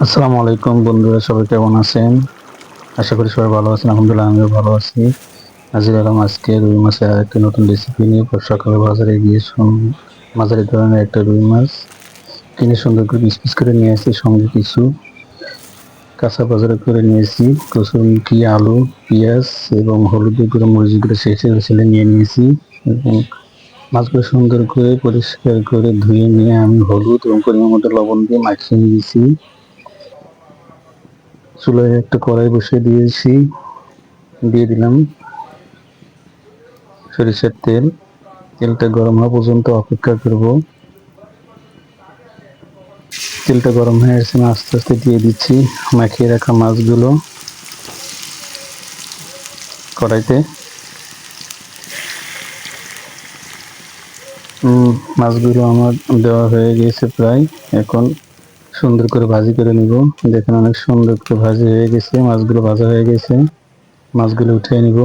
আসসালামু আলাইকুম বন্ধুরা, সবাই কেমন আছেন? আশা করি সবাই ভালো আছেন। আলহামদুলিল্লাহ আমিও ভালো আছি। হাজির হলাম আজকে রুই মাছের আরেকটি নতুন রেসিপি নিয়ে। সকালে বাজারে গিয়ে মাঝারি ধরনের একটা রুই মাছ কিনে সুন্দর করে পিস পিস করে নিয়ে আসি। সঙ্গে কিছু কাঁচা বাজারে করে নিয়েছি, কচুরমুখী, আলু, পেঁয়াজ এবং হলুদ গুঁড়ো, মরিচ গুঁড়ো ছেঁচে নিয়ে নিয়েছি এবং মাছগুলো সুন্দর করে পরিষ্কার করে ধুয়ে নিয়ে আমি হলুদ এবং পরিমাণ মতো লবণ দিয়ে মাখিয়ে নিয়েছি। চুলায় একটা কড়াই বসিয়ে দিয়েছি, দিয়ে দিলাম সরিষার তেল। তেলটা গরম হওয়া পর্যন্ত অপেক্ষা করব। তেলটা গরম হয়ে আসছে, আস্তে আস্তে দিয়ে দিচ্ছি মাখিয়ে রাখা মাছগুলো কড়াইতে। মাছগুলো আমার দেওয়া হয়ে গেছে প্রায়। এখন সুন্দর করে ভাজি করে নিব। দেখেন অনেক সুন্দর করে ভাজি হয়ে গেছে, মাছগুলো ভাজা হয়ে গেছে। মাছগুলো উঠিয়ে নিব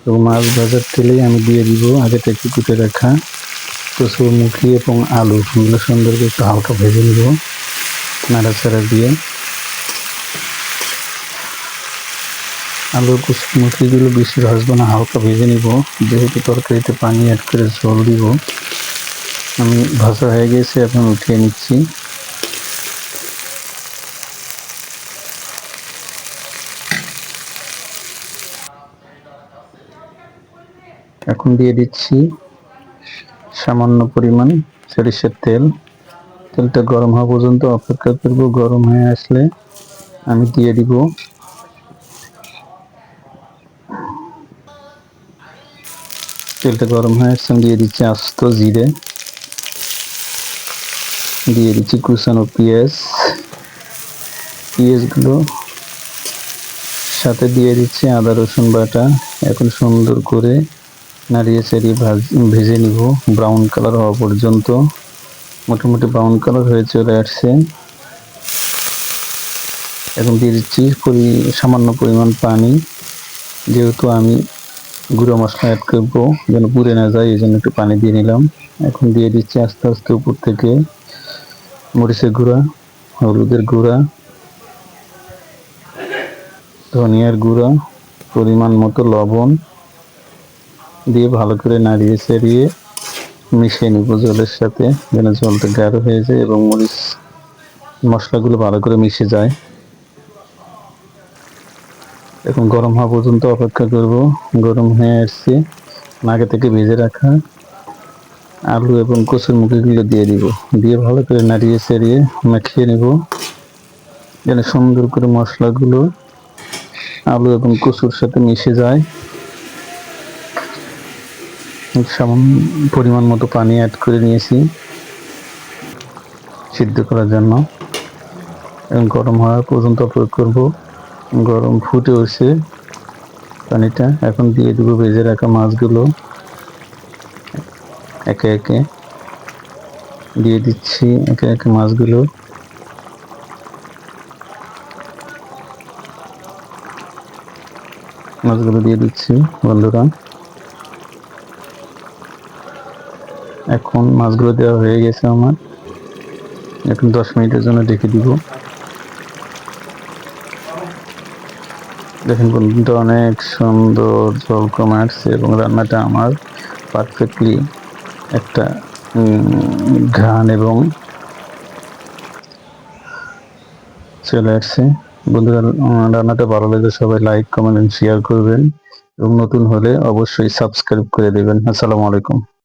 এবং মাছ ভাজার তেলেই আমি দিয়ে দিব আগে থেকে কুটে রাখা কচুরমুখী এবং আলু। এগুলো সুন্দর করে একটু হালকা ভেজে নিব নাড়াচাড়া দিয়ে। আলুর কচুরমুখীগুলো বেশি ভাজবো না, হালকা ভেজে নিব, যেহেতু তরকারিতে পানি অ্যাড করে ঝোল দিব। আমি ভাজা হয়ে গেছে, এখন উঠিয়ে নিচ্ছি। এখন দিয়ে দিচ্ছি সামান্য পরিমাণ সরিষার তেল। তেলটা গরম হওয়া পর্যন্ত অপেক্ষা করব। গরম হয়ে আসলে আমি দিয়ে দিব তেলটা গরম হয়ে আসছে, দিয়ে দিচ্ছি আস্ত জিরে, দিয়ে দিচ্ছি কুচানো পেঁয়াজগুলো সাথে দিয়ে দিচ্ছি আদা রসুন বাটা। এখন সুন্দর করে নাড়িয়ে চাড়িয়ে ভেজে নিব ব্রাউন কালার হওয়া পর্যন্ত। মোটামুটি ব্রাউন কালার হয়ে চলে আসছে। এখন দিয়ে দিচ্ছি সামান্য পরিমাণ পানি, যেহেতু আমি গুঁড়ো মশলা অ্যাড করবো যেন পুড়ে না যায়, এই জন্য একটু পানি দিয়ে নিলাম। এখন দিয়ে দিচ্ছি আস্তে আস্তে উপর থেকে মরিচের গুঁড়া, হলুদের গুঁড়া, ধনিয়ার গুঁড়া, পরিমাণ মতো লবণ দিয়ে ভালো করে নাড়িয়ে চাড়িয়ে মিশিয়ে নিব জলের সাথে, যেন জলটা গাঢ় হয়ে যায় এবং মরিচ মশলাগুলো ভালো করে মিশে যায়। এখন গরম হওয়া পর্যন্ত অপেক্ষা করব। গরম হয়ে আসছে, আগে থেকে ভেজে রাখা আলু এবং কচুরমুখীগুলো দিয়ে দিব, দিয়ে ভালো করে নাড়িয়ে চাড়িয়ে মাখিয়ে নেব, যেন সুন্দর করে মশলাগুলো আলু এবং কচুর সাথে মিশে যায়। সামান্য পরিমাণ মতো পানি অ্যাড করে নিয়েছি সিদ্ধ করার জন্য এবং গরম হওয়া পর্যন্ত অপেক্ষা করব। গরম ফুটে উঠছে পানিটা, এখন দিয়ে দিব ভেজে রাখা মাছগুলো। একে একে দিয়ে দিচ্ছি একে একে মাছগুলো। মাছগুলো দিয়ে দিচ্ছি বন্ধুরা। এখন মাছগুলো দেওয়া হয়ে গেছে আমার। এখন 10 মিনিটের জন্য রেখে দিব। দেখেন বন্ধুটা অনেক সুন্দর ঝোল কমে আসছে এবং রান্নাটা আমার পারফেক্টলি একটা ঘ্রাণ এবং চলে আসছে। বন্ধুরা, রান্নাটা ভালো লাগলে সবাই লাইক, কমেন্ট এবং শেয়ার করবেন এবং নতুন হলে অবশ্যই সাবস্ক্রাইব করে দেবেন। আসসালামু আলাইকুম।